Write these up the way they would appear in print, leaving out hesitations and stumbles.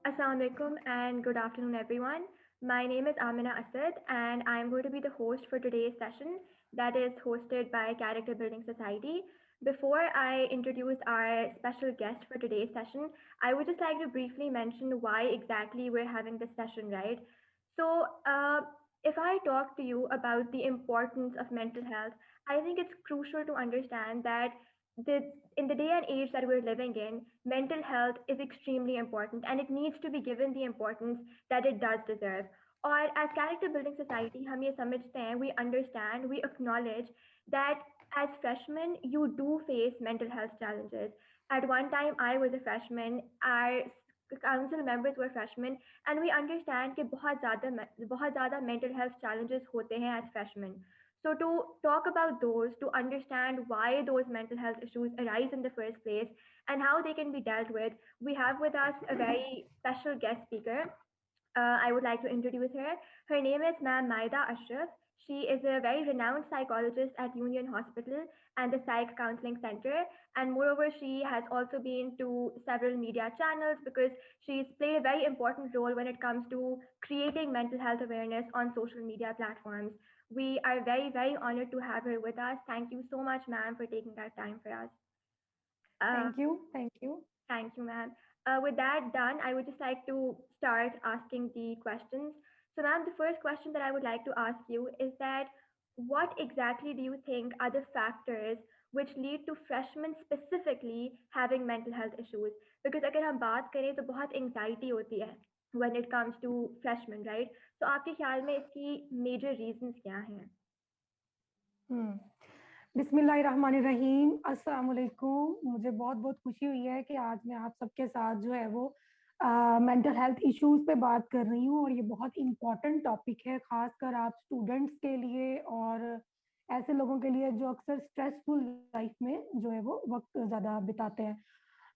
Assalamu alaikum and good afternoon, everyone. My name is Amina Asad, and I'm going to be the host for today's session that is hosted by Character Building Society. Before I introduce our special guest for today's session, I would just like to briefly mention why exactly we're having this session, right? So, if I talk to you about the importance of mental health, I think it's crucial to understand that in the day and age that we're living in, mental health is extremely important and it needs to be given the importance that it does deserve. और as character building society हम ये समझते हैं, we understand, we acknowledge that as freshmen you do face mental health challenges. At one time I was a freshman, our council members were freshmen, and we understand कि बहुत ज़्यादा mental health challenges होते हैं as freshmen. So, to talk about those, to understand why those mental health issues arise in the first place and how they can be dealt with, we have with us a very special guest speaker. I would like to introduce her. Her name is Ma'am Maida Ashraf. She is a very renowned psychologist at Union Hospital and the Psych Counseling Center. And moreover, she has also been to several media channels because she's played a very important role when it comes to creating mental health awareness on social media platforms. We are very, very honored to have her with us. Thank you so much, ma'am, for taking that time for us. Uh, Thank you. Thank you. Thank you, ma'am. With that done, I would just like to start asking the questions. So, ma'am, the first question that I would like to ask you is that what exactly do you think are the factors which lead to freshmen specifically having mental health issues? Because अगर हम बात करें तो बहुत anxiety होती है when it comes to freshmen, right? So, आपके ख्याल में इसकी major reasons क्या हैं? बिस्मिल्लाहिर्रहमानिर्रहीम, अस्सलाम वालेकुम। मुझे बहुत बहुत खुशी हुई है कि आज मैं आप सबके साथ जो है वो मेंटल हेल्थ इश्यूज पे बात कर रही हूँ, और ये बहुत इम्पोर्टेंट टॉपिक है, खासकर आप स्टूडेंट्स के लिए और ऐसे लोगों के लिए जो अक्सर स्ट्रेसफुल लाइफ में जो है वो वक्त ज़्यादा बिताते हैं।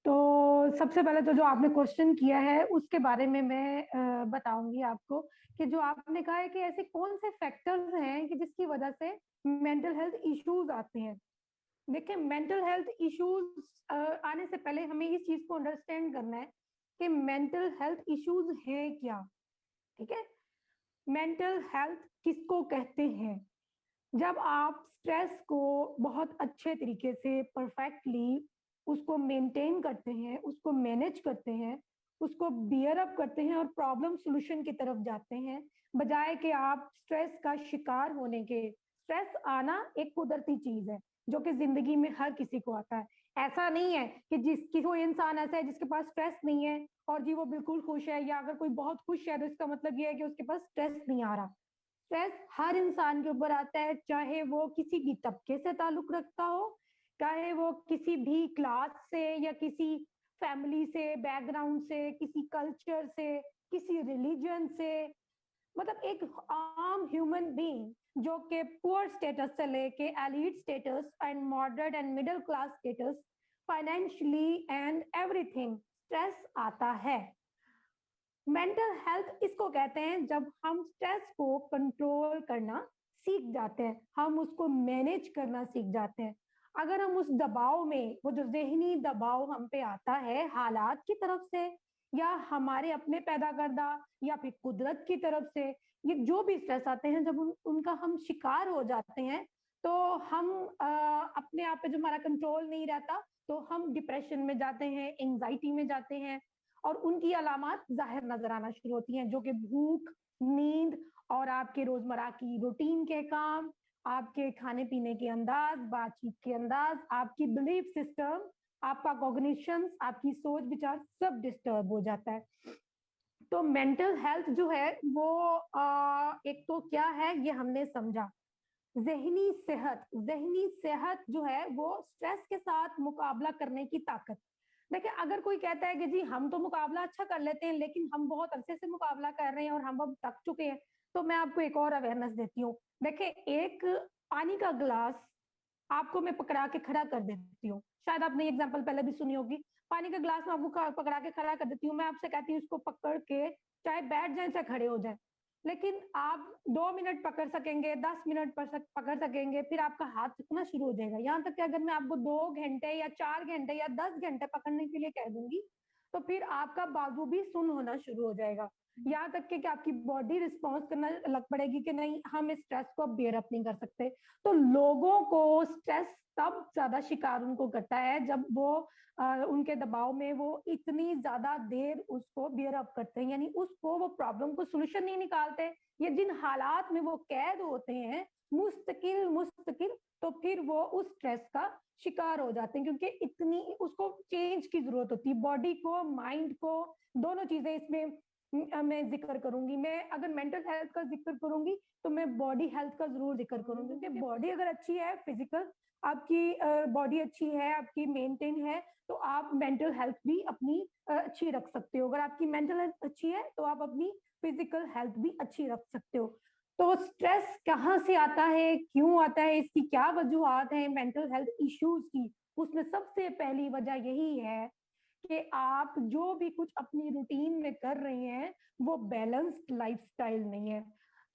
तो सबसे पहले तो जो आपने क्वेश्चन किया है उसके बारे में मैं बताऊंगी आपको कि जो आपने कहा है कि ऐसे कौन से फैक्टर्स हैं कि जिसकी वजह से मेंटल हेल्थ इश्यूज आते हैं। देखिए, मेंटल हेल्थ इश्यूज आने से पहले हमें इस चीज को अंडरस्टैंड करना है कि मेंटल हेल्थ इश्यूज हैं क्या। ठीक है, मेंटल हेल्थ किसको कहते हैं? जब आप स्ट्रेस को बहुत अच्छे तरीके से परफेक्टली उसको मेंटेन करते हैं, उसको मैनेज करते हैं, उसको बियर अप करते हैं और प्रॉब्लम सॉल्यूशन की तरफ जाते हैं, बजाय कि आप स्ट्रेस का शिकार होने के। स्ट्रेस आना एक कुदरती चीज है जो कि जिंदगी में हर किसी को आता है। ऐसा नहीं है कि कोई इंसान ऐसा है जिसके पास स्ट्रेस नहीं है और जी वो बिल्कुल खुश है, या अगर कोई बहुत खुश है तो इसका मतलब ये है कि उसके पास स्ट्रेस नहीं आ रहा। स्ट्रेस हर इंसान के ऊपर आता है, चाहे वो किसी भी तबके से ताल्लुक रखता हो, चाहे वो किसी भी क्लास से या किसी फैमिली से, बैकग्राउंड से, किसी कल्चर से, किसी रिलीजन से। मतलब एक आम ह्यूमन बीइंग जो कि पुअर स्टेटस से लेके elite status and moderate and middle class status, financially and everything, stress आता है। मेंटल हेल्थ इसको कहते हैं जब हम स्ट्रेस को कंट्रोल करना सीख जाते हैं, हम उसको मैनेज करना सीख जाते हैं। अगर हम उस दबाव में, वो जो जहनी दबाव हम पे आता है हालात की तरफ से या हमारे अपने पैदा करदा या फिर कुदरत की तरफ से, ये जो भी स्ट्रेस आते हैं, जब उनका हम शिकार हो जाते हैं तो हम अपने आप पे जो हमारा कंट्रोल नहीं रहता, तो हम डिप्रेशन में जाते हैं, एंजाइटी में जाते हैं, और उनकी अलामत जाहिर नजर आना शुरू होती हैं, जो कि भूख, नींद और आपके रोजमर्रा की रूटीन के काम, आपके खाने पीने के अंदाज, बातचीत के अंदाज, आपकी बिलीफ सिस्टम, आपका कॉग्निशन, आपकी सोच विचार सब डिस्टर्ब हो जाता है। तो मेंटल हेल्थ जो है वो एक तो क्या है ये हमने समझा। जहनी सेहत जो है वो स्ट्रेस के साथ मुकाबला करने की ताकत। देखिए, अगर कोई कहता है कि जी हम तो मुकाबला अच्छा कर लेते हैं लेकिन हम बहुत अरसे से मुकाबला कर रहे हैं और हम अब थक चुके हैं, तो मैं आपको एक और अवेयरनेस देती हूँ। देखिए, एक पानी का ग्लास आपको मैं पकड़ा के खड़ा कर देती हूँ, शायद आपने एग्जाम्पल पहले भी सुनी होगी। पानी का ग्लास में आपको पकड़ा के खड़ा कर देती हूँ, मैं आपसे कहती हूँ इसको पकड़ के चाहे बैठ जाए चाहे खड़े हो जाए, लेकिन आप 2 मिनट पकड़ सकेंगे, 10 मिनट पकड़ सकेंगे, फिर आपका हाथ थकना शुरू हो जाएगा। यहाँ तक कि अगर मैं आपको 2 घंटे या 4 घंटे या 10 घंटे पकड़ने के लिए कह दूंगी तो फिर आपका बाजू भी सुन होना शुरू हो जाएगा, यहाँ तक कि आपकी बॉडी रिस्पॉन्स करना लग पड़ेगी कि नहीं, हम इस स्ट्रेस को बेयर अप नहीं कर सकते। तो लोगों को स्ट्रेस तब ज्यादा शिकार उनको करता है जब वो उनके दबाव में वो इतनी ज्यादा देर उसको बियर अप करते हैं, यानी उसको वो प्रॉब्लम को सोल्यूशन नहीं निकालते, या जिन हालात में वो कैद होते हैं मुस्तकिल मुस्तकिल, तो फिर वो उस स्ट्रेस का शिकार हो जाते हैं, क्योंकि इतनी उसको चेंज की जरूरत होती है, बॉडी को माइंड को, दोनों चीजें इसमें मैं जिक्र करूंगी। मैं अगर मेंटल हेल्थ का जिक्र करूंगी तो मैं बॉडी हेल्थ का जरूर जिक्र करूंगी, क्योंकि बॉडी अगर अच्छी है, फिजिकल आपकी बॉडी अच्छी है, आपकी मेंटेन है, तो आप मेंटल हेल्थ भी अपनी अच्छी रख सकते हो। अगर आपकी मेंटल हेल्थ अच्छी है तो आप अपनी फिजिकल हेल्थ भी अच्छी रख सकते हो। तो स्ट्रेस कहाँ से आता है, क्यों आता है, इसकी क्या वजूहत है मेंटल हेल्थ इश्यूज की? उसमें सबसे पहली वजह यही है कि आप जो भी कुछ अपनी रूटीन में कर रहे हैं वो बैलेंस्ड लाइफस्टाइल नहीं है।